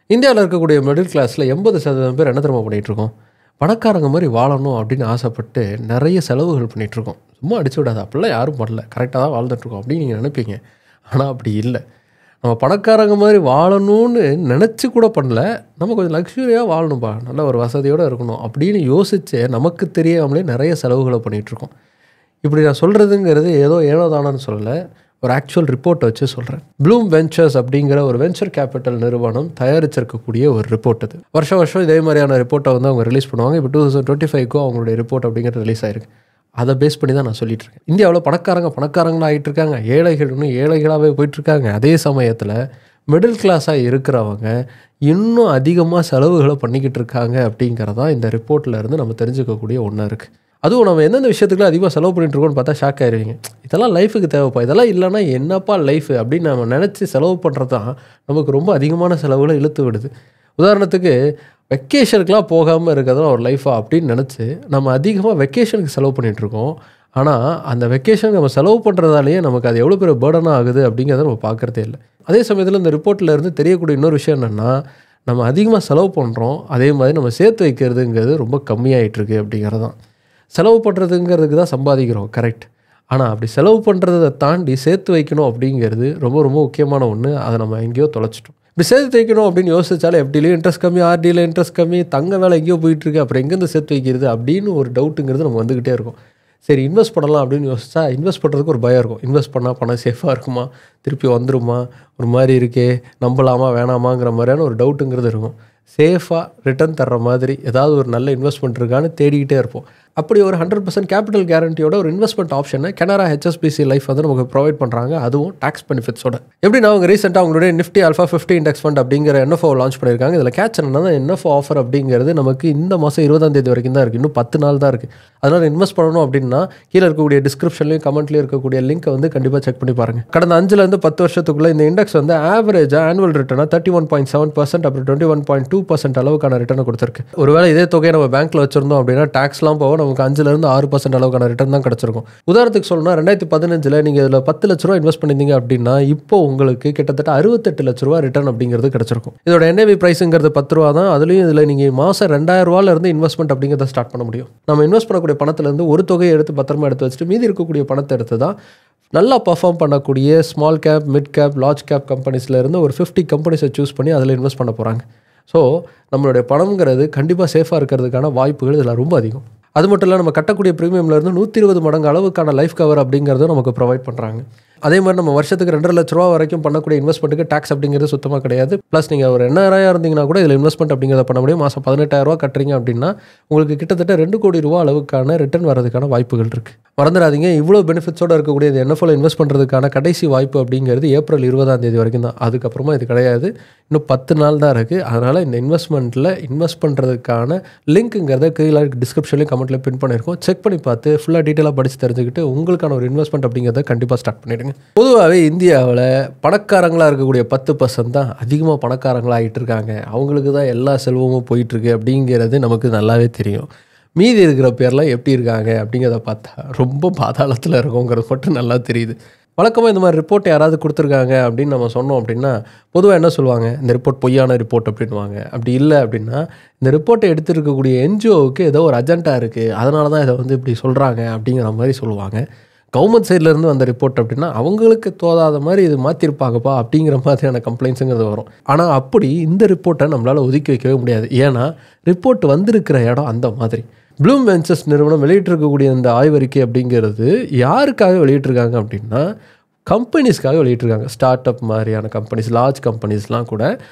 இந்தியாவில் இருக்கக்கூடிய மிடில் கிளாஸில் 80% பேர் என்ன தெரியுமா பண்ணிகிட்ருக்கோம்? பணக்காரங்க மாதிரி வாழணும் அப்படின்னு ஆசைப்பட்டு நிறைய செலவுகள் பண்ணிகிட்ருக்கோம். சும்மா அடிச்சு விடாது, அப்படிலாம் யாரும் பண்ணல, கரெக்டாக தான் வாழ்ந்துட்டுருக்கோம் அப்படின்னு நீங்கள் நினைப்பீங்க. ஆனால் அப்படி இல்லை. நம்ம பணக்காரங்க மாதிரி வாழணும்னு நினச்சி கூட பண்ணல, நம்ம கொஞ்சம் லக்ஸுரியாக வாழணும்பா, நல்ல ஒரு வசதியோடு இருக்கணும் அப்படின்னு யோசித்து நமக்கு தெரியாமலே நிறைய செலவுகளை பண்ணிகிட்ருக்கோம். இப்படி நான் சொல்கிறதுங்கிறது ஏனோ தானோன்னு சொல்லலை, ஒரு ஆக்சுவல் ரிப்போர்ட்டை வச்சு சொல்கிறேன். ப்ளூம் வெஞ்சர்ஸ் அப்படிங்கிற ஒரு வெஞ்சர் கேபிட்டல் நிறுவனம் தயாரிச்சிருக்கக்கூடிய ஒரு ரிப்போர்ட். அது வருஷம் இதே மாதிரியான ரிப்போர்ட்டை வந்து அவங்க ரிலீஸ் பண்ணுவாங்க. இப்போ 2025 அவங்களுடைய ரிப்போர்ட் அப்படிங்கிறது ரிலீஸ் ஆயிருக்கு. அதை பேஸ் பண்ணி தான் நான் சொல்லிட்டு இருக்கேன். இந்தியாவில் பணக்காரங்களாக ஆகிட்டு இருக்காங்க, ஏழைகள் இன்னும் ஏழைகளாகவே போயிட்டுருக்காங்க. அதே சமயத்தில் மிடில் கிளாஸாக இருக்கிறவங்க இன்னும் அதிகமாக செலவுகளை பண்ணிக்கிட்டு இருக்காங்க அப்படிங்கிறதான் இந்த ரிப்போர்ட்டில் இருந்து நம்ம தெரிஞ்சுக்கக்கூடிய ஒன்றா இருக்குது. அதுவும் நம்ம எந்தெந்த விஷயத்துக்குலாம் அதிகமாக செலவு பண்ணிட்டுருக்கோன்னு பார்த்தா ஷாக் ஆயிடுவீங்க. இதெல்லாம் லைஃபுக்கு தேவைப்பா, இதெல்லாம் இல்லைன்னா என்னப்பா லைஃபு அப்படின்னு நம்ம நினச்சி செலவு பண்ணுறது தான் நமக்கு ரொம்ப அதிகமான செலவுகளை இழுத்து விடுது. உதாரணத்துக்கு வெக்கேஷனுக்குலாம் போகாமல் இருக்கிறதுலாம் ஒரு லைஃபா அப்படின்னு நினச்சி நம்ம அதிகமாக வெக்கேஷனுக்கு செலவு பண்ணிகிட்ருக்கோம். ஆனால் அந்த வெக்கேஷனுக்கு நம்ம செலவு பண்ணுறதாலேயே நமக்கு அது எவ்வளோ பெரிய பேர்டனாக ஆகுது அப்படிங்கிறத நம்ம பார்க்குறதே இல்லை. அதே சமயத்தில் இந்த ரிப்போர்ட்டில் இருந்து தெரியக்கூடிய இன்னொரு விஷயம் என்னென்னா, நம்ம அதிகமாக செலவு பண்ணுறோம், அதே மாதிரி நம்ம சேர்த்து வைக்கிறதுங்கிறது ரொம்ப கம்மியாகிட்டுருக்கு அப்படிங்கிறது தான். செலவு பண்ணுறதுங்கிறதுக்கு தான் சம்பாதிக்கிறோம், கரெக்ட். ஆனால் அப்படி செலவு பண்ணுறதை தாண்டி சேர்த்து வைக்கணும் அப்படிங்கிறது ரொம்ப ரொம்ப முக்கியமான ஒன்று. அதை நம்ம எங்கேயோ தொலைச்சிட்டோம். இப்படி சேர்த்து வைக்கணும் அப்படின்னு யோசிச்சாலே எஃப்டிலையும் இன்ட்ரெஸ்ட் கம்மி, ஆர்டியில் இன்ட்ரெஸ்ட் கம்மி, தங்க வேலை எங்கேயோ போயிட்டுருக்கு, அப்புறம் எங்கேருந்து சேர்த்து வைக்கிறது அப்படின்னு ஒரு டவுட்டுங்கிறது நம்ம வந்துக்கிட்டே இருக்கும். சரி, இன்வெஸ்ட் பண்ணலாம் அப்படின்னு யோசிச்சா இன்வெஸ்ட் பண்ணுறதுக்கு ஒரு பயம் இருக்கும். இன்வெஸ்ட் பண்ணால் பணம் சேஃபாக இருக்குமா, திருப்பி வந்துருமா, ஒரு மாதிரி இருக்கே, நம்பலாமா வேணாமாங்கிற மாதிரியான ஒரு டவுட்டுங்கிறது இருக்கும். சேஃபாக ரிட்டர்ன் தர்ற மாதிரி ஏதாவது ஒரு நல்ல இன்வெஸ்ட்மெண்ட் இருக்கான்னு தேடிக்கிட்டே இருப்போம். அப்படி ஒரு 100% கேபிட்டல் கேரண்டியோட ஒரு இன்வெஸ்ட்மெண்ட் ஆப்ஷனை கனரா ஹெச்எஸ்பிசி லைஃப் வந்து நமக்கு ப்ரொவைட் பண்ணுறாங்க, அதுவும் டாக்ஸ் பெனிஃபிட்ஸோட. எப்படின்னா அவங்க ரீசெண்டாக அவங்களுடைய நிஃப்டி ஆல்ஃபா 50 இண்டெக்ஸ் ஃபண்ட் அப்படிங்கிற என்எஃப்ஓ லான்ச் பண்ணியிருக்காங்க. இதில் கேட்ச் என்னன்னா, என்எஃப்ஓ ஆஃபர் அப்படிங்கிறது நமக்கு இந்த மாதம் 20ஆம் தேதி வரைக்கும் தான் இருக்குது, இன்னும் 10 நாள் தான் இருக்குது. அதனால் இன்வெஸ்ட் பண்ணணும் அப்படின்னா கீழே இருக்கக்கூடிய டிஸ்கிரிப்ஷன்லையும் கமெண்ட்லேயும் இருக்கக்கூடிய லிங்க்கை வந்து கண்டிப்பாக செக் பண்ணி பாருங்கள். கடந்த 5லேருந்து 10 வருஷத்துக்குள்ளே இந்த இண்டெக்ஸ் வந்து ஆவரேஜாக ஆனுவல் ரிட்டர்னாக 31.7%, அப்புறம் 21.2% அளவுக்கான ரிட்டர்னை கொடுத்துருக்கு. ஒருவேளை இதே தொகையை நம்ம பேங்க்கில் வச்சிருந்தோம் அப்படின்னா டாக்ஸ்லாம் போக நமக்கு 5லேருந்து 6% அளவுக்கான ரிட்டர்ன் தான் கிடச்சிருக்கும். உதாரணத்துக்கு சொல்லணும்னா 2015 நீங்கள் இதில் 10 லட்ச ரூபா இன்வெஸ்ட் பண்ணியிருந்தீங்க அப்படின்னா இப்போ உங்களுக்கு கிட்டத்தட்ட 68 லட்ச ரூபா ரிட்டர்ன் அப்படிங்கிறது கிடச்சிருக்கும். இதோட NAV ப்ரைஸுங்கிறது 10 ரூபா தான். அதுலேயும் இதில் நீங்கள் மாதம் 2000 ரூபாயிலிருந்து இன்வெஸ்ட்மெண்ட் அப்படிங்கிறத ஸ்டார்ட் பண்ண முடியும். நம்ம இன்வெஸ்ட் பண்ணக்கூடிய பணத்திலேருந்து ஒரு தொகையை எடுத்து பத்திரமா எடுத்து வச்சுட்டு மீதி இருக்கக்கூடிய பணத்தை எடுத்து தான் நல்லா பர்ஃபார்ம் பண்ணக்கூடிய small cap, mid cap, large cap கம்பெனிஸில் இருந்து ஒரு 50 கம்பெனிஸை சூஸ் பண்ணி அதில் இன்வெஸ்ட் பண்ண போகிறாங்க. ஸோ நம்மளுடைய பணம்ங்கிறது கண்டிப்பாக சேஃபாக இருக்கிறதுக்கான வாய்ப்புகள் இதில் ரொம்ப அதிகம். அது மட்டும் இல்லை, நம்ம கட்டக்கூடிய ப்ரீமியம்லேருந்து 120 மடங்கு அளவுக்கான லைஃப் கவர் அப்படிங்கிறதும் நமக்கு ப்ரொவைட் பண்ணுறாங்க. அதே மாதிரி நம்ம வருஷத்துக்கு 2.5 லட்ச ரூபா வரைக்கும் பண்ணக்கூடிய இன்வெஸ்ட்மெண்ட்டுக்கு டாக்ஸ் அப்படிங்கிறது சுத்தமாக கிடையாது. ப்ளஸ் நீங்கள் ஒரு 80,000 இருந்தீங்கன்னா கூட இதில் இன்வெஸ்ட்மெண்ட் அப்படிங்கிறத பண்ண முடியும். மாதம் 18,000 ரூபா கட்டுறீங்க அப்படின்னா உங்களுக்கு கிட்டத்தட்ட 2 கோடி ரூபா அளவுக்கான ரிட்டர்ன் வரதுக்கான வாய்ப்புகள் இருக்குது. மறந்துடாதீங்க, இவ்வளோ பெனிஃபிட்ஸோடு இருக்கக்கூடிய இந்த என்எஃப்ஓவில் இன்வெஸ்ட் பண்ணுறதுக்கான கடைசி வாய்ப்பு அப்படிங்கிறது ஏப்ரல் 20ஆம் தேதி வரைக்கும் தான். அதுக்கப்புறமா இது கிடையாது, இன்னும் 10 நாள் தான் இருக்குது. அதனால் இந்த இன்வெஸ்ட்மெண்ட்டில் இன்வெஸ்ட் பண்ணுறதுக்கான லிங்க்குங்கிறத கீழே டிஸ்கிரிப்ஷன்லையும் கமெண்ட்டில் பின் பண்ணியிருக்கோம். செக் பண்ணி பார்த்து ஃபுல்லாக டீட்டெயிலாக படித்து தெரிஞ்சுக்கிட்டு உங்களுக்கான ஒரு இன்வெஸ்ட்மெண்ட் அப்படிங்கிறத கண்டிப்பாக ஸ்டார்ட் பண்ணிவிடுங்க. பொதுவாகவே இந்தியாவில் பணக்காரங்களாக இருக்கக்கூடிய 10% தான் அதிகமாக பணக்காரங்களாக ஆகிட்டு இருக்காங்க. அவங்களுக்கு தான் எல்லா செல்வமும் போயிட்டுருக்கு அப்படிங்கிறது நமக்கு நல்லாவே தெரியும். மீதி இருக்கிற பேர்லாம் எப்படி இருக்காங்க அப்படிங்கிறத பார்த்தா ரொம்ப பாதாளத்தில் இருக்கோங்கிறது மட்டும் நல்லா தெரியுது. வழக்கமாக இந்த மாதிரி ரிப்போர்ட் யாராவது கொடுத்துருக்காங்க அப்படின்னு நம்ம சொன்னோம் அப்படின்னா பொதுவாக என்ன சொல்லுவாங்க, இந்த ரிப்போர்ட் பொய்யான ரிப்போர்ட் அப்படின்வாங்க. அப்படி இல்லை அப்படின்னா இந்த ரிப்போர்ட்டை எடுத்துருக்கக்கூடிய NGOவுக்கு ஏதோ ஒரு அஜெண்டா இருக்குது, அதனால தான் இதை வந்து இப்படி சொல்கிறாங்க அப்படிங்கிற மாதிரி சொல்லுவாங்க. கவர்மெண்ட் சைட்லேருந்து வந்த ரிப்போர்ட் அப்படின்னா அவங்களுக்கு தோதாத மாதிரி இது மாற்றிருப்பாங்கப்பா அப்படிங்கிற மாதிரியான கம்ப்ளைண்ட்ஸுங்கிறது வரும். ஆனால் அப்படி இந்த ரிப்போர்ட்டை நம்மளால் ஒதுக்கி வைக்கவே முடியாது. ஏன்னா ரிப்போர்ட் வந்திருக்கிற இடம் அந்த மாதிரி. ப்ளூம் வெஞ்சர்ஸ் நிறுவனம் வெளியிட்டிருக்கக்கூடிய இந்த ஆய்வறிக்கை அப்படிங்கிறது யாருக்காக வெளியிட்டிருக்காங்க அப்படின்னா கம்பெனிஸ்க்காக வெளியிட்டிருக்காங்க. ஸ்டார்ட் அப் மாதிரியான கம்பெனிஸ், லார்ஜ் கம்பெனிஸ்லாம் கூட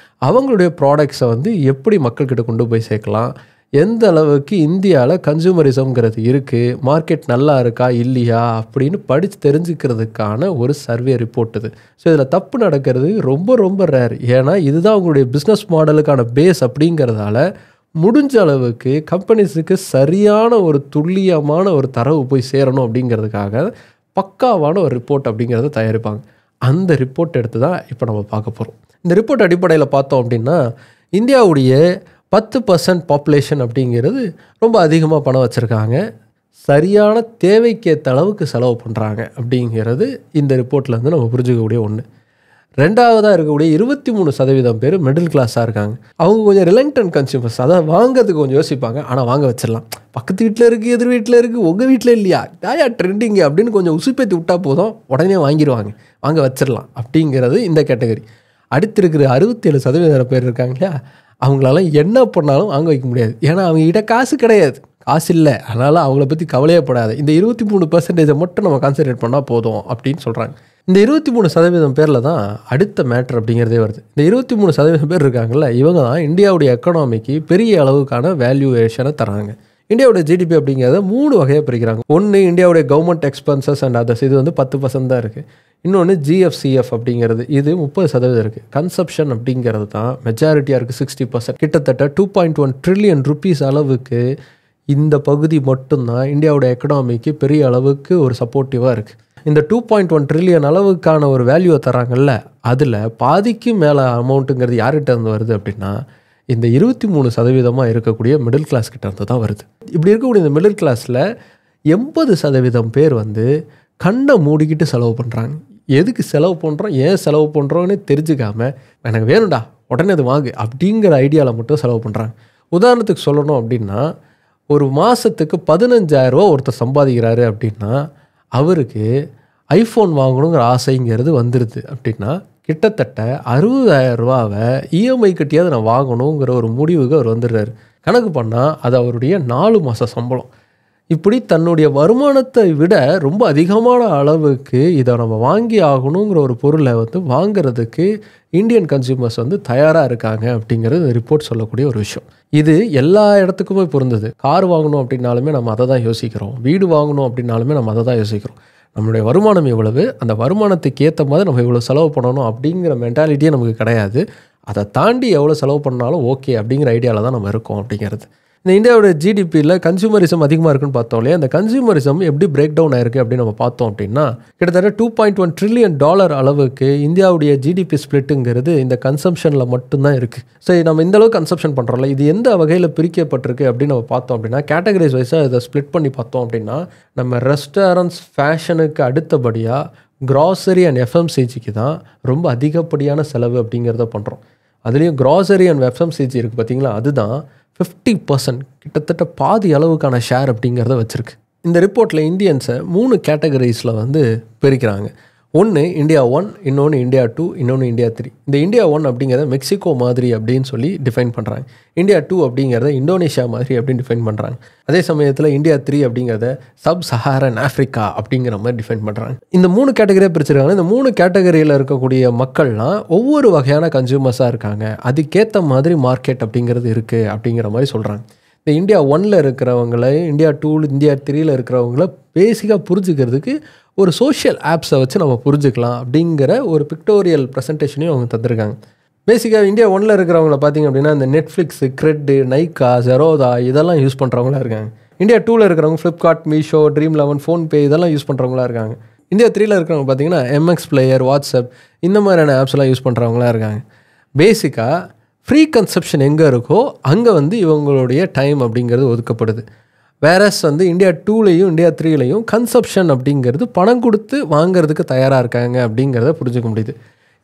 அவங்களுடைய ப்ராடக்ட்ஸை வந்து எப்படி மக்கள்கிட்ட கொண்டு போய் சேர்க்கலாம், எந்த அளவுக்கு இந்தியாவில் கன்சூமரிசம்ங்கிறது இருக்குது, மார்க்கெட் நல்லா இருக்கா இல்லையா அப்படின்னு படித்து தெரிஞ்சுக்கிறதுக்கான ஒரு சர்வே ரிப்போர்ட் இது. ஸோ இதில் தப்பு நடக்கிறது ரொம்ப ரொம்ப ரேர். ஏன்னா இதுதான் அவங்களுடைய பிஸ்னஸ் மாடலுக்கான பேஸ் அப்படிங்கிறதால முடிஞ்ச அளவுக்கு கம்பெனிஸுக்கு சரியான ஒரு துல்லியமான ஒரு தரவு போய் சேரணும் அப்படிங்கிறதுக்காக பக்காவான ஒரு ரிப்போர்ட் அப்படிங்கிறத தயாரிப்பாங்க. அந்த ரிப்போர்ட் எடுத்து தான் இப்போ நம்ம பார்க்க போகிறோம். இந்த ரிப்போர்ட் அடிப்படையில் பார்த்தோம் அப்படின்னா இந்தியாவுடைய 10% பாப்புலேஷன் அப்படிங்கிறது ரொம்ப அதிகமாக பணம் வச்சுருக்காங்க, சரியான தேவைக்கேற்ற அளவுக்கு செலவு பண்ணுறாங்க அப்படிங்கிறது இந்த ரிப்போர்ட்டில் வந்து நம்ம புரிஞ்சுக்கக்கூடிய ஒன்று. ரெண்டாவதாக இருக்கக்கூடிய 23% பேர் மிடில் கிளாஸாக இருக்காங்க. அவங்க கொஞ்சம் ரிலக்டன்ட் கன்சியூமர்ஸ், அதாவது வாங்கிறதுக்கு கொஞ்சம் யோசிப்பாங்க, ஆனால் வாங்க வச்சிடலாம். பக்கத்து வீட்டில் இருக்குது, எதிர் வீட்டில் இருக்குது, உங்கள் வீட்டில் இல்லையா, யாயா ட்ரெண்டிங்கு அப்படின்னு கொஞ்சம் உசுப்பேற்றி விட்டால் போதும், உடனே வாங்கிடுவாங்க, வாங்க வச்சிடலாம் அப்படிங்கிறது இந்த கேட்டகரி. அடுத்து இருக்கிற 67% பேர் இருக்காங்க இல்லையா, அவங்களால என்ன பண்ணாலும் வாங்க வைக்க முடியாது. ஏன்னா அவங்ககிட்ட காசு கிடையாது, காசு இல்லை, அதனால் அவங்கள பற்றி கவலையப்படாது. இந்த 23% மட்டும் நம்ம கான்சன்ட்ரேட் பண்ணால் போதும் அப்படின்னு சொல்கிறாங்க. இந்த 23% பேரில் தான் அடுத்த மேட்ரு அப்படிங்கிறதே வருது. இந்த 23% பேர் இருக்காங்கல்ல, இவங்க தான் இந்தியாவுடைய எக்கனாமிக்கு பெரிய அளவுக்கான வேல்யூவேஷனை தராங்க. இந்தியாவுடைய ஜிடிபி அப்படிங்கிறத 3 வகையாக பிரிக்கிறாங்க. ஒன்று இந்தியாவுடைய கவர்மெண்ட் எக்ஸ்பென்சஸ் அண்ட் அதர்ஸ், இது வந்து 10% தான் இருக்குது. இன்னொன்று ஜிஎஃப்சிஎஃப் அப்படிங்கிறது, இது 30% இருக்குது. கன்சப்ஷன் அப்படிங்கிறது தான் மெஜாரிட்டியாக இருக்குது, 60%. கிட்டத்தட்ட 2.1 ட்ரில்லியன் ருபீஸ் அளவுக்கு இந்த பகுதி மட்டும்தான் இந்தியாவோட எக்கனாமிக்கு பெரிய அளவுக்கு ஒரு சப்போர்ட்டிவாக இருக்குது. இந்த 2.1 ட்ரில்லியன் அளவுக்கான ஒரு வேல்யூவை தராங்கல்ல, அதில் பாதிக்கு மேலே அமௌண்ட்டுங்கிறது யார்கிட்ட இருந்து வருது அப்படின்னா இந்த 23% இருக்கக்கூடிய மிடில் கிளாஸ் கிட்ட இருந்து தான் வருது. இப்படி இருக்கக்கூடிய இந்த மிடில் கிளாஸில் 80% பேர் வந்து கண்ணை மூடிக்கிட்டு செலவு பண்ணுறாங்க. எதுக்கு செலவு பண்ணுறோம், ஏன் செலவு பண்ணுறோன்னு தெரிஞ்சுக்காம எனக்கு வேணும்டா உடனே அது வாங்கு அப்படிங்கிற ஐடியாவில் மட்டும் செலவு பண்ணுறாங்க. உதாரணத்துக்கு சொல்லணும் அப்படின்னா, ஒரு மாதத்துக்கு 15,000 ரூபா ஒருத்தர் சம்பாதிக்கிறாரு அப்படின்னா அவருக்கு ஐஃபோன் வாங்கணுங்கிற ஆசைங்கிறது வந்துடுது. அப்படின்னா கிட்டத்தட்ட 60,000 ரூபாவை இஎம்ஐ கட்டியாவது நான் வாங்கணுங்கிற ஒரு முடிவுக்கு அவர் வந்துடுறாரு. கணக்கு பண்ணால் அது அவருடைய 4 மாத சம்பளம். இப்படி தன்னுடைய வருமானத்தை விட ரொம்ப அதிகமான அளவுக்கு இதை நம்ம வாங்கி ஆகணுங்கிற ஒரு பொருளை வந்து வாங்கிறதுக்கு இந்தியன் கன்சியூமர்ஸ் வந்து தயாராக இருக்காங்க அப்படிங்கிறது ரிப்போர்ட் சொல்லக்கூடிய ஒரு விஷயம். இது எல்லா இடத்துக்குமே பொருந்தது. கார் வாங்கணும் அப்படின்னாலுமே நம்ம அதை தான் யோசிக்கிறோம், வீடு வாங்கணும் அப்படின்னாலுமே நம்ம அதை தான் யோசிக்கிறோம். நம்மளுடைய வருமானம் எவ்வளவு, அந்த வருமானத்துக்கு ஏற்ற மாதிரி நம்ம இவ்வளோ செலவு பண்ணணும் அப்படிங்கிற மென்டாலிட்டியே நமக்கு கிடையாது. அதை தாண்டி எவ்வளோ செலவு பண்ணாலும் ஓகே அப்படிங்கிற ஐடியாவில் தான் நம்ம இருக்கோம் அப்படிங்கிறது. இந்த இந்தியாவோட ஜிடிபியில் கன்சூமரிசம் அதிகமாக இருக்குன்னு பார்த்தோம் இல்லையா, அந்த கன்சூமரிசம் எப்படி பிரேக் டவுன் ஆயிருக்கு அப்படின்னு நம்ம பார்த்தோம் அப்படின்னா கிட்டத்தட்ட $2.1 ட்ரில்லியன் அளவுக்கு இந்தியாவுடைய ஜிடிபி ஸ்பிளிட்டுங்கிறது இந்த கன்சம்ஷனில் மட்டும்தான் இருக்குது. சரி, நம்ம இந்த அளவுக்கு கன்சம்ஷன் பண்ணுறோம்ல, இது எந்த வகையில் பிரிக்கப்பட்டிருக்கு அப்படின்னு நம்ம பார்த்தோம் அப்படின்னா கேட்டகரிஸ் வைஸாக இதை ஸ்ப்ளிட் பண்ணி பார்த்தோம் அப்படின்னா நம்ம ரெஸ்டாரண்ட்ஸ், ஃபேஷனுக்கு அடுத்தபடியாக க்ராசரி அண்ட் எஃப்எம்சிஜிக்கு தான் ரொம்ப அதிகப்படியான செலவு அப்படிங்கிறத பண்ணுறோம். அதுலேயும் க்ராசரி அண்ட் எஃப்எம்சிஜி இருக்குது பார்த்தீங்களா, அதுதான் 50%, கிட்டத்தட்ட பாதி அளவுக்கான ஷேர் அப்படிங்கிறத வச்சுருக்கு. இந்த ரிப்போர்ட்டில் இந்தியன்ஸை 3 கேட்டகரிஸில் வந்து பிரிக்கிறாங்க. ஒன்று இந்தியா 1, இன்னொன்று இந்தியா 2, இன்னொன்று இந்தியா 3. இந்த இந்தியா 1 அப்படிங்கிறத மெக்சிகோ மாதிரி அப்படின்னு சொல்லி டிஃபைன் பண்ணுறாங்க. இந்தியா 2 அப்படிங்கிறத இந்தோனேஷியா மாதிரி அப்படின்னு டிஃபைன் பண்ணுறாங்க. அதே சமயத்தில் இந்தியா 3 அப்படிங்கிறத சப் சஹாரன் ஆஃப்ரிக்கா அப்படிங்கிற மாதிரி டிஃபைன் பண்ணுறாங்க. இந்த 3 கேட்டகரியாக பிரிச்சிருக்காங்க. இந்த 3 கேட்டகரியில் இருக்கக்கூடிய மக்கள்லாம் ஒவ்வொரு வகையான கன்சியூமர்ஸாக இருக்காங்க. அதுக்கேற்ற மாதிரி மார்க்கெட் அப்படிங்கிறது இருக்குது அப்படிங்கிற மாதிரி சொல்கிறாங்க. இந்த இந்தியா 1ல் இருக்கிறவங்கள, இந்தியா 2, இந்தியா 3ல் இருக்கிறவங்கள பேசிக்காக புரிஞ்சுக்கிறதுக்கு ஒரு சோஷியல் ஆப்ஸை வச்சு நம்ம புரிஞ்சுக்கலாம் அப்படிங்கிற ஒரு பிக்டோரியல் ப்ரெசன்டேஷனையும் அவங்க தந்திருக்காங்க. பேசிக்காக இந்தியா 1ல் இருக்கிறவங்கள பார்த்திங்க அப்படின்னா இந்த நெட்ஃப்ளிக்ஸு, கிரெட்டு, நைக்கா, ஜெரோதா இதெல்லாம் யூஸ் பண்ணுறவங்களா இருக்காங்க. இந்தியா 2ல் இருக்கிறவங்க ஃப்ளிப்கார்ட், மீஷோ, Dream11, ஃபோன்பே இதெல்லாம் யூஸ் பண்ணுறவங்களா இருக்காங்க. இந்தியா 3ல் இருக்கிறவங்க பார்த்திங்கன்னா MX பிளேயர், வாட்ஸ்அப் இந்த மாதிரியான ஆப்ஸ்லாம் யூஸ் பண்ணுறவங்களா இருக்காங்க. பேசிக்காக ஃப்ரீ கன்சப்ஷன் எங்கே இருக்கோ அங்கே வந்து இவங்களுடைய டைம் அப்படிங்கிறது ஒதுக்கப்படுது. வேறஸ் வந்து இந்தியா 2லையும் இந்தியா 3லையும் கன்சப்ஷன் அப்படிங்கிறது பணம் கொடுத்து வாங்கிறதுக்கு தயாராக இருக்காங்க அப்படிங்கிறத புரிஞ்சுக்க முடியுது.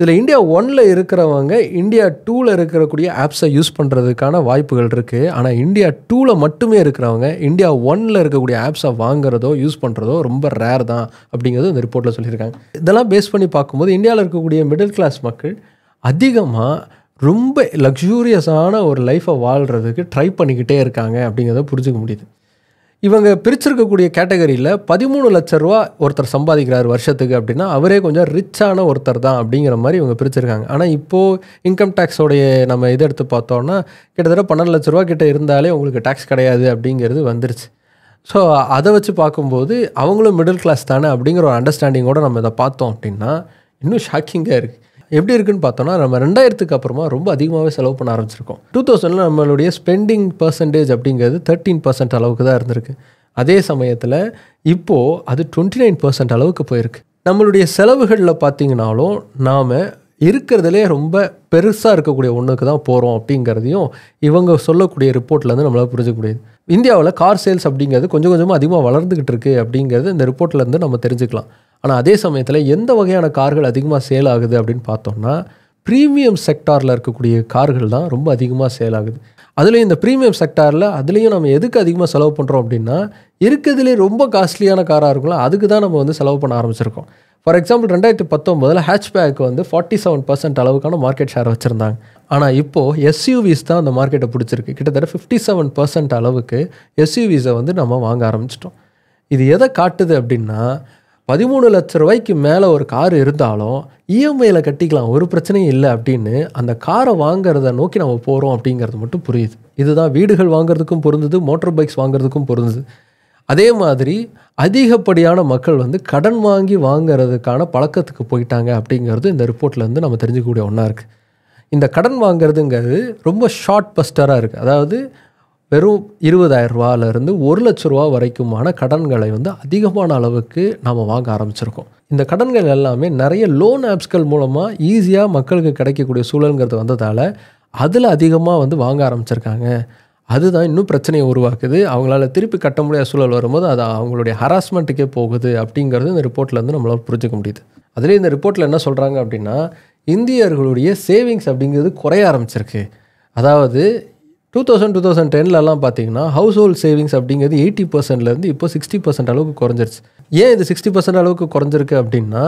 இதில் இந்தியா 1ல் இருக்கிறவங்க இந்தியா 2ல் இருக்கக்கூடிய ஆப்ஸை யூஸ் பண்ணுறதுக்கான வாய்ப்புகள் இருக்குது. ஆனால் இந்தியா 2ல் மட்டுமே இருக்கிறவங்க இந்தியா 1ல் இருக்கக்கூடிய ஆப்ஸை வாங்குறதோ யூஸ் பண்ணுறதோ ரொம்ப ரேர் தான் அப்படிங்கிறது இந்த ரிப்போர்ட்டில் சொல்லியிருக்காங்க. இதெல்லாம் பேஸ் பண்ணி பார்க்கும்போது இந்தியாவில் இருக்கக்கூடிய மிடில் கிளாஸ் மக்கள் அதிகமாக ரொம்ப லக்ஸூரியஸான ஒரு லைஃப்பை வாழ்கிறதுக்கு ட்ரை பண்ணிக்கிட்டே இருக்காங்க அப்படிங்கிறத புரிஞ்சுக்க முடியுது. இவங்க பிரிச்சிருக்கக்கூடிய கேட்டகரியில் 13 லட்ச ரூபா ஒருத்தர் சம்பாதிக்கிறார் வருஷத்துக்கு அப்படின்னா அவரே கொஞ்சம் ரிச்சான ஒருத்தர் தான் அப்படிங்கிற மாதிரி இவங்க பிரிச்சிருக்காங்க. ஆனால் இப்போது இன்கம் டேக்ஸோடைய நம்ம இதை எடுத்து பார்த்தோன்னா கிட்டத்தட்ட 12 லட்ச ரூபா கிட்ட இருந்தாலே உங்களுக்கு டேக்ஸ் கிடையாது அப்படிங்கிறது வந்துருச்சு. ஸோ அதை வச்சு பார்க்கும்போது அவங்களும் மிடில் கிளாஸ் தானே அப்படிங்கிற ஒரு அண்டர்ஸ்டாண்டிங்கோடு நம்ம இதை பார்த்தோம் அப்படின்னா இன்னும் ஷாக்கிங்காக இருக்குது. எப்படி இருக்குன்னு பார்த்தோன்னா நம்ம 2000க்கு அப்புறமா ரொம்ப அதிகமாகவே செலவு பண்ண ஆரம்பிச்சிருக்கோம். 2000ல் நம்மளுடைய ஸ்பெண்டிங் பர்சன்டேஜ் அப்படிங்கிறது 13% அளவுக்கு தான் இருந்திருக்கு. அதே சமயத்தில் இப்போது அது 29% அளவுக்கு போயிருக்கு. நம்மளுடைய செலவுகளில் பார்த்திங்கனாலும் நாம் இருக்கிறதுலே ரொம்ப பெருசாக இருக்கக்கூடிய ஒன்றுக்கு தான் போகிறோம் அப்படிங்கிறதையும் இவங்க சொல்லக்கூடிய ரிப்போர்ட்லேருந்து நம்மளால் புரிஞ்சுக்க முடியுது. இந்தியாவில் கார் சேல்ஸ் அப்படிங்கிறது கொஞ்சம் கொஞ்சமாக அதிகமாக வளர்ந்துக்கிட்டு இருக்குது அப்படிங்கிறது இந்த ரிப்போர்ட்லேருந்து நம்ம தெரிஞ்சுக்கலாம். ஆனால் அதே சமயத்தில் எந்த வகையான கார்கள் அதிகமாக சேல் ஆகுது அப்படின்னு பார்த்தோம்னா ப்ரீமியம் செக்டாரில் இருக்கக்கூடிய கார்கள் தான் ரொம்ப அதிகமாக சேல் ஆகுது. அதுலேயும் இந்த ப்ரீமியம் செக்டாரில் அதுலேயும் நம்ம எதுக்கு அதிகமாக செலவு பண்ணுறோம் அப்படின்னா இருக்கிறதுலே ரொம்ப காஸ்ட்லியான காராக இருக்கும்ல அதுக்கு தான் நம்ம வந்து செலவு பண்ண ஆரம்பிச்சிருக்கோம். ஃபார் எக்ஸாம்பிள் 2019 ஹேட்ச்பேக் வந்து 47% அளவுக்கான மார்க்கெட் ஷேர் வச்சுருந்தாங்க. ஆனால் இப்போது எஸ்யூவிஸ் தான் அந்த மார்க்கெட்டை பிடிச்சிருக்கு. கிட்டத்தட்ட 57% அளவுக்கு எஸ்யூவிஸை வந்து நம்ம வாங்க ஆரம்பிச்சிட்டோம். இது எதை காட்டுது அப்படின்னா 13 லட்ச ரூபாய்க்கு மேலே ஒரு கார் இருந்தாலும் இஎம்ஐயில் கட்டிக்கலாம், ஒரு பிரச்சனையும் இல்லை அப்படின்னு அந்த காரை வாங்குறத நோக்கி நம்ம போகிறோம் அப்படிங்கிறது மட்டும் புரியுது. இதுதான் வீடுகள் வாங்குறதுக்கும் பொருந்தது, மோட்டர் பைக்ஸ் வாங்குறதுக்கும் பொருந்தது. அதே மாதிரி அதிகப்படியான மக்கள் வந்து கடன் வாங்கி வாங்கிறதுக்கான பழக்கத்துக்கு போயிட்டாங்க அப்படிங்கிறது இந்த ரிப்போர்ட்லேருந்து நம்ம தெரிஞ்சுக்கக்கூடிய ஒன்றா இருக்குது. இந்த கடன் வாங்குறதுங்கிறது ரொம்ப ஷார்ட் பஸ்டராக இருக்குது. அதாவது வெறும் 20,000 ரூபாயிலிருந்து 1 லட்ச ரூபா வரைக்குமான கடன்களை வந்து அதிகமான அளவுக்கு நாம் வாங்க ஆரம்பிச்சிருக்கோம். இந்த கடன்கள் எல்லாமே நிறைய லோன் ஆப்ஸ்கள் மூலமாக ஈஸியாக மக்களுக்கு கிடைக்கக்கூடிய சூழலுங்கிறது வந்ததால் அதில் அதிகமாக வந்து வாங்க ஆரம்பிச்சிருக்காங்க. அதுதான் இன்னும் பிரச்சனையை உருவாக்குது. அவங்களால திருப்பி கட்ட முடியாத சூழல் வரும்போது அது அவங்களுடைய ஹராஸ்மெண்ட்டுக்கே போகுது அப்படிங்கிறது இந்த ரிப்போர்ட்லேருந்து நம்மளால் புரிஞ்சுக்க முடியுது. அதுலேயே இந்த ரிப்போர்ட்டில் என்ன சொல்கிறாங்க அப்படின்னா இந்தியர்களுடைய சேவிங்ஸ் அப்படிங்கிறது குறைய ஆரம்பிச்சிருக்கு. அதாவது 2010லலாம் பார்த்தீங்கன்னா ஹவுஸ் ஹோல்ட் சேவிங்ஸ் அப்படிங்கிறது 80%லேருந்து இப்போ 60% அளவுக்கு குறைஞ்சிருச்சு. ஏன் இது 60% அளவுக்கு குறைஞ்சிருக்கு அப்படின்னா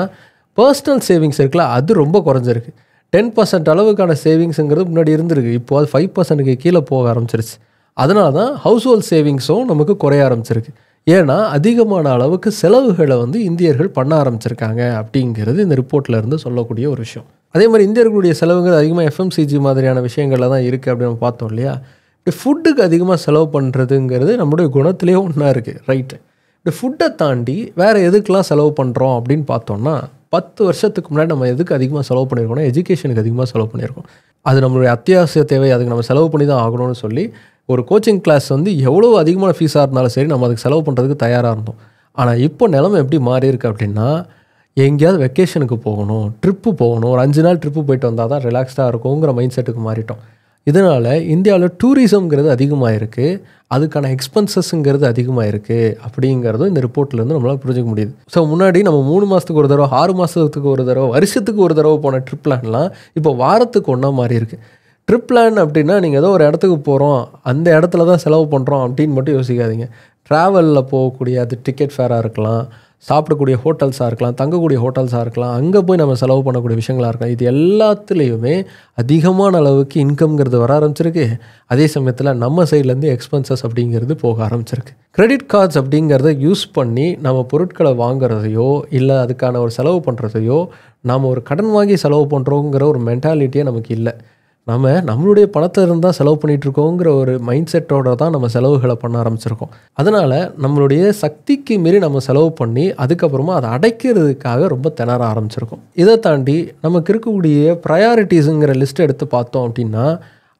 பர்சனல் சேவிங்ஸ் இருக்குல்ல அது ரொம்ப குறைஞ்சிருக்கு. 10% அளவுக்கான சேவிங்ஸுங்கிறது முன்னாடி இருந்திருக்கு, இப்போ அது 5%க்கு கீழே போக ஆரம்பிச்சிருச்சு. அதனால தான் ஹவுஸ் ஹோல்ட் சேவிங்ஸும் நமக்கு குறைய ஆரம்பிச்சிருக்கு. ஏன்னா அதிகமான அளவுக்கு செலவுகளை வந்து இந்தியர்கள் பண்ண ஆரம்பிச்சிருக்காங்க அப்படிங்கிறது இந்த ரிப்போர்ட்டில் இருந்து சொல்லக்கூடிய ஒரு விஷயம். அதே மாதிரி இந்தியர்களுடைய செலவுகள் அதிகமாக எஃப்எம்சிஜி மாதிரியான விஷயங்களில் தான் இருக்குது அப்படின்னு நம்ம பார்த்தோம் இல்லையா. இப்படி ஃபுட்டுக்கு அதிகமாக செலவு பண்ணுறதுங்கிறது நம்மளுடைய குணத்திலே ஒன்றா இருக்குது, ரைட்டு. இப்படி ஃபுட்டை தாண்டி வேறு எதுக்கெலாம் செலவு பண்ணுறோம் அப்படின்னு பார்த்தோம்னா 10 வருஷத்துக்கு முன்னாடி நம்ம எதுக்கு அதிகமாக செலவு பண்ணியிருக்கோம்னா எஜுகேஷனுக்கு அதிகமாக செலவு பண்ணியிருக்கோம். அது நம்மளுடைய அத்தியாவசிய தேவை, அதுக்கு நம்ம செலவு பண்ணி தான் ஆகணும்னு சொல்லி ஒரு கோச்சிங் கிளாஸ் வந்து எவ்வளோ அதிகமான ஃபீஸாக இருந்தாலும் சரி நம்ம அதுக்கு செலவு பண்ணுறதுக்கு தயாராக இருந்தோம். ஆனால் இப்போ நிலைமை எப்படி மாறி இருக்கு அப்படின்னா எங்கேயாவது வெக்கேஷனுக்கு போகணும், ட்ரிப்பு போகணும், ஒரு 5 நாள் ட்ரிப்பு போயிட்டு வந்தால் தான் ரிலாக்ஸ்டாக இருக்குங்கிற மைண்ட் செட்டுக்கு மாறிட்டோம். இதனால் இந்தியாவில் டூரிசம்ங்கிறது அதிகமாக இருக்குது, அதுக்கான எக்ஸ்பென்சஸ்ங்கிறது அதிகமாக இருக்குது அப்படிங்கிறதும் இந்த ரிப்போர்ட்லேருந்து நம்மளால் புரிஞ்சுக்க முடியுது. ஸோ முன்னாடி நம்ம 3 மாதத்துக்கு ஒரு தடவை, 6 மாதத்துக்கு ஒரு தடவை, வருஷத்துக்கு ஒரு தடவை போன ட்ரிப் பிளான்லாம் இப்போ வாரத்துக்கு ஒன்றா மாறி இருக்குது. ட்ரிப் பிளான் அப்படின்னா நீங்கள் ஏதோ ஒரு இடத்துக்கு போகிறோம், அந்த இடத்துல தான் செலவு பண்ணுறோம் அப்படின்னு மட்டும் யோசிக்காதீங்க. ட்ராவலில் போகக்கூடிய அது டிக்கெட் ஃபேராக இருக்கலாம், சாப்பிடக்கூடிய ஹோட்டல்ஸாக இருக்கலாம், தங்கக்கூடிய ஹோட்டல்ஸாக இருக்கலாம், அங்கே போய் நம்ம செலவு பண்ணக்கூடிய விஷயங்களாக இருக்கலாம். இது எல்லாத்துலேயுமே அதிகமான அளவுக்கு இன்கம்ங்கிறது வர ஆரம்பிச்சிருக்கு. அதே சமயத்தில் நம்ம சைட்லேருந்து எக்ஸ்பென்சஸ் அப்படிங்கிறது போக ஆரம்பிச்சிருக்கு. கிரெடிட் கார்ட்ஸ் அப்படிங்கிறத யூஸ் பண்ணி நம்ம பொருட்களை வாங்குறதையோ இல்லை அதுக்கான ஒரு செலவு பண்ணுறதையோ நாம் ஒரு கடன் வாங்கி செலவு பண்ணுறோங்கிற ஒரு மென்டாலிட்டியே நமக்கு இல்லை. நம்ம நம்மளுடைய பணத்தை இருந்தால் செலவு பண்ணிகிட்ருக்கோங்கிற ஒரு மைண்ட் செட்டோட தான் நம்ம செலவுகளை பண்ண ஆரம்பிச்சிருக்கோம். அதனால் நம்மளுடைய சக்திக்கு மீறி நம்ம செலவு பண்ணி அதுக்கப்புறமா அதை அடைக்கிறதுக்காக ரொம்ப திணற ஆரம்பிச்சிருக்கோம். இதை தாண்டி நமக்கு இருக்கக்கூடிய ப்ரையாரிட்டிஸுங்கிற லிஸ்ட் எடுத்து பார்த்தோம் அப்படின்னா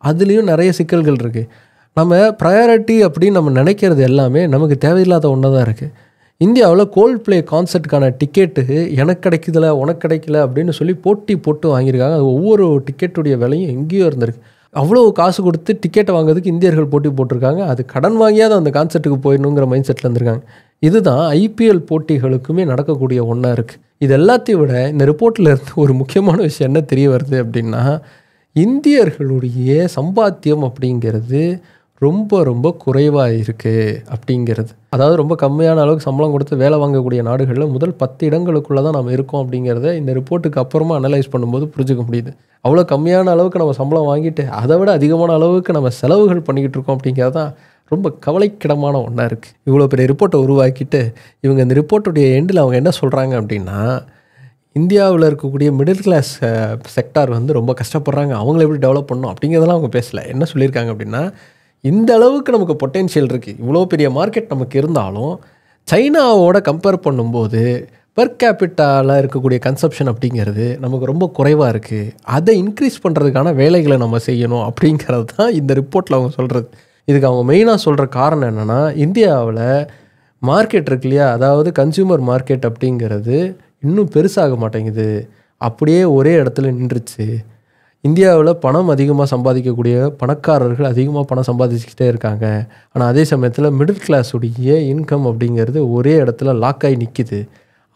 அதுலேயும் நிறைய சிக்கல்கள் இருக்குது. நம்ம ப்ரையாரிட்டி அப்படின்னு நம்ம நினைக்கிறது எல்லாமே நமக்கு தேவையில்லாத ஒன்று தான் இருக்குது. இந்தியாவில் கோல்ட் ப்ளே கான்சர்ட்டுக்கான டிக்கெட்டு எனக்கு கிடைக்குதில்ல உனக்கு கிடைக்கல அப்படின்னு சொல்லி போட்டி போட்டு வாங்கியிருக்காங்க. அது ஒவ்வொரு டிக்கெட்டுடைய விலையும் எங்கேயோ இருந்திருக்கு. அவ்வளோ காசு கொடுத்து டிக்கெட்டை வாங்குறதுக்கு இந்தியர்கள் போட்டி போட்டிருக்காங்க. அது கடன் வாங்கியாவது அந்த கான்சர்ட்டுக்கு போயிடணுங்கிற மைண்ட் செட்டில் இருந்திருக்காங்க. இதுதான் ஐபிஎல் போட்டிகளுக்குமே நடக்கக்கூடிய ஒன்றா இருக்குது. இது எல்லாத்தையும் விட இந்த ரிப்போர்ட்டில் இருந்து ஒரு முக்கியமான விஷயம் என்ன தெரிய வருது அப்படின்னா இந்தியர்களுடைய சம்பாத்தியம் அப்படிங்கிறது ரொம்ப ரொம்ப குறைவாக இருக்குது அப்படிங்கிறது. அதாவது ரொம்ப கம்மியான அளவுக்கு சம்பளம் கொடுத்து வேலை வாங்கக்கூடிய நாடுகளில் முதல் 10 இடங்களுக்குள்ளே தான் நம்ம இருக்கோம் அப்படிங்கிறத இந்த ரிப்போர்ட்டுக்கு அப்புறமா அனலைஸ் பண்ணும்போது புரிஞ்சுக்க முடியுது. அவ்வளோ கம்மியான அளவுக்கு நம்ம சம்பளம் வாங்கிட்டு அதை விட அதிகமான அளவுக்கு நம்ம செலவுகள் பண்ணிக்கிட்டு இருக்கோம் அப்படிங்கிறது தான் ரொம்ப கவலைக்கிடமான ஒன்றா இருக்குது. இவ்வளோ பெரிய ரிப்போர்ட்டை உருவாக்கிட்டு இவங்க இந்த ரிப்போர்ட்டுடைய எண்டில் அவங்க என்ன சொல்கிறாங்க அப்படின்னா இந்தியாவில் இருக்கக்கூடிய மிடில் கிளாஸ் செக்டார் வந்து ரொம்ப கஷ்டப்படுறாங்க, அவங்கள எப்படி டெவலப் பண்ணணும் அப்படிங்கிறதெல்லாம் அவங்க பேசலை. என்ன சொல்லியிருக்காங்க அப்படின்னா இந்த அளவுக்கு நமக்கு பொட்டென்ஷியல் இருக்குது, இவ்வளோ பெரிய மார்க்கெட் நமக்கு இருந்தாலும் சைனாவோட கம்பேர் பண்ணும்போது பெர் கேபிட்டாவில் இருக்கக்கூடிய கன்சப்ஷன் அப்படிங்கிறது நமக்கு ரொம்ப குறைவாக இருக்குது, அதை இன்க்ரீஸ் பண்ணுறதுக்கான வேலைகளை நம்ம செய்யணும் அப்படிங்கிறது தான் இந்த ரிப்போர்ட்டில் அவங்க சொல்கிறது. இதுக்கு அவங்க மெயினாக சொல்கிற காரணம் என்னென்னா இந்தியாவில் மார்க்கெட் இருக்கு இல்லையா, அதாவது கன்சியூமர் மார்க்கெட் அப்படிங்கிறது இன்னும் பெருசாக மாட்டேங்குது. அப்படியே ஒரே இடத்துல நின்றுச்சு. இந்தியாவில் பணம் அதிகமாக சம்பாதிக்கக்கூடிய பணக்காரர்கள் அதிகமாக பணம் சம்பாதிச்சுக்கிட்டே இருக்காங்க. ஆனால் அதே சமயத்தில் மிடில் கிளாஸுடைய இன்கம் அப்படிங்கிறது ஒரே இடத்துல லாக் ஆகி நிற்கிது.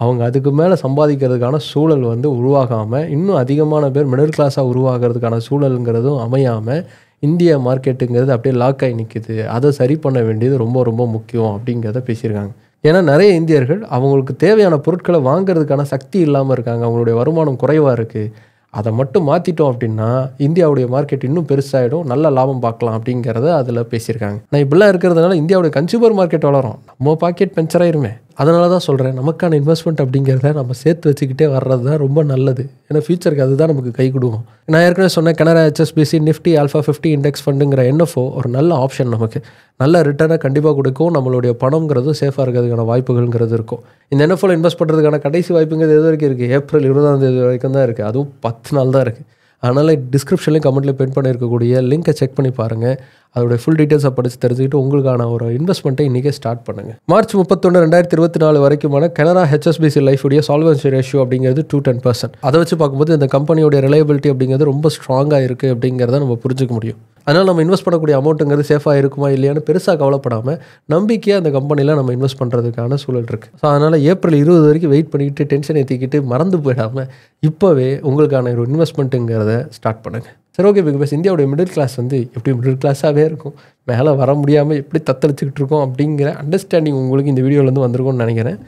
அவங்க அதுக்கு மேலே சம்பாதிக்கிறதுக்கான சூழல் உருவாகாமல், இன்னும் அதிகமான பேர் மிடில் கிளாஸாக உருவாகிறதுக்கான சூழலுங்கிறதும் அமையாமல் இந்திய மார்க்கெட்டுங்கிறது அப்படியே லாக் ஆகி நிற்கிது. அதை சரி பண்ண வேண்டியது ரொம்ப ரொம்ப முக்கியம் அப்படிங்கிறத பேசியிருக்காங்க. ஏன்னா நிறைய இந்தியர்கள் அவங்களுக்கு தேவையான பொருட்களை வாங்குறதுக்கான சக்தி இல்லாமல் இருக்காங்க. அவங்களுடைய வருமானம் குறைவாக இருக்குது. அதை மட்டும் மாற்றிட்டோம் அப்படின்னா இந்தியாவுடைய மார்க்கெட் இன்னும் பெருசாகிடும், நல்ல லாபம் பார்க்கலாம் அப்படிங்கிறத அதில் பேசியிருக்காங்க. ஆனால் இப்படிலாம் இருக்கிறதுனால இந்தியாவுடைய கன்சூமர் மார்க்கெட் வளரும், நம்ம பாக்கெட் பஞ்சராயிருமே. அதனால தான் சொல்கிறேன், நமக்கான இன்வெஸ்ட்மெண்ட் அப்படிங்கிறத நம்ம சேர்த்து வச்சுக்கிட்டே வர்றது தான் ரொம்ப நல்லது. ஏன்னா ஃபியூச்சருக்கு அதுதான் நமக்கு கை கொடுக்கும். நான் ஏற்கனவே சொன்னேன், Canara HSBC Nifty Alpha 50 index ஃபண்டுங்கிற NFO ஒரு நல்ல ஆப்ஷன். நமக்கு நல்ல ரிட்டர்னை கண்டிப்பாக கொடுக்கும். நம்மளுடைய பணங்கிறது சேஃபாக இருக்கிறதுக்கான வாய்ப்புகள்ங்கிறது இருக்கும். இந்த NFOவில் இன்வெஸ்ட் பண்ணுறதுக்கான கடைசி வாய்ப்புங்கிறது எது வரைக்கும் இருக்குது? ஏப்ரல் 20 வரைக்கும் தான் இருக்குது. அதுவும் 10 நாள் தான் இருக்குது. அதனால் டிஸ்கிரிப்ஷன்லேயும் கமெண்ட்லேயும் பின் பண்ணியிருக்கக்கூடிய லிங்கை செக் பண்ணி பாருங்கள். அதோடைய ஃபுல் டீட்டெயில்ஸை படித்து தெரிஞ்சுக்கிட்டு உங்களுக்கான ஒரு இன்வெஸ்ட்மெண்ட்டை இன்றைக்கே ஸ்டார்ட் பண்ணுங்கள். மார்ச் 31, 2024 வரைக்குமான கனரா HSBC லைஃபுடைய சால்வன்சி ரேஷியோ அப்படிங்கிறது 210%. அதை வச்சு பார்க்கும்போது இந்த கம்பெனியோடைய ரிலையபிலிட்டி அப்படிங்கிறது ரொம்ப ஸ்ட்ராங்காக இருக்குது அப்படிங்கிறத நம்ம புரிஞ்சுக்க முடியும். அதனால் நம்ம இன்வெஸ்ட் பண்ணக்கூடிய அமௌண்ட்டுங்கிறது சேஃபாக இருக்குமா இல்லையான்னு பெருசாக கவலைப்படாமல் நம்பிக்கையாக அந்த கம்பெனியில் நம்ம இன்வெஸ்ட் பண்ணுறதுக்கான சூழல் இருக்குது. ஸோ அதனால் ஏப்ரல் 20 வரைக்கும் வெயிட் பண்ணிக்கிட்டு டென்ஷன் ஏற்றிக்கிட்டு மறந்து போயிடாமல் இப்போவே உங்களுக்கான ஒரு இன்வெஸ்ட்மெண்ட்டுங்கிறத ஸ்டார்ட் பண்ணுங்கள். சரி, ஓகே பிகாஸ் இந்தியாவுடைய மிடில் கிளாஸ் எப்படி மிடில் கிளாஸாகவே இருக்கும், மேலே வர முடியாமல் எப்படி தத்தளிச்சுக்கிட்டு இருக்கோம் அப்படிங்கிற அண்டர்ஸ்டாண்டிங் உங்களுக்கு இந்த வீடியோலேருந்து வந்திருக்கும்னு நினைக்கிறேன்.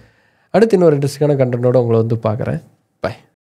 அடுத்து இன்னொரு இன்ட்ரெஸ்டிங்கான கண்டென்ட்டோட உங்களை பார்க்குறேன். பை.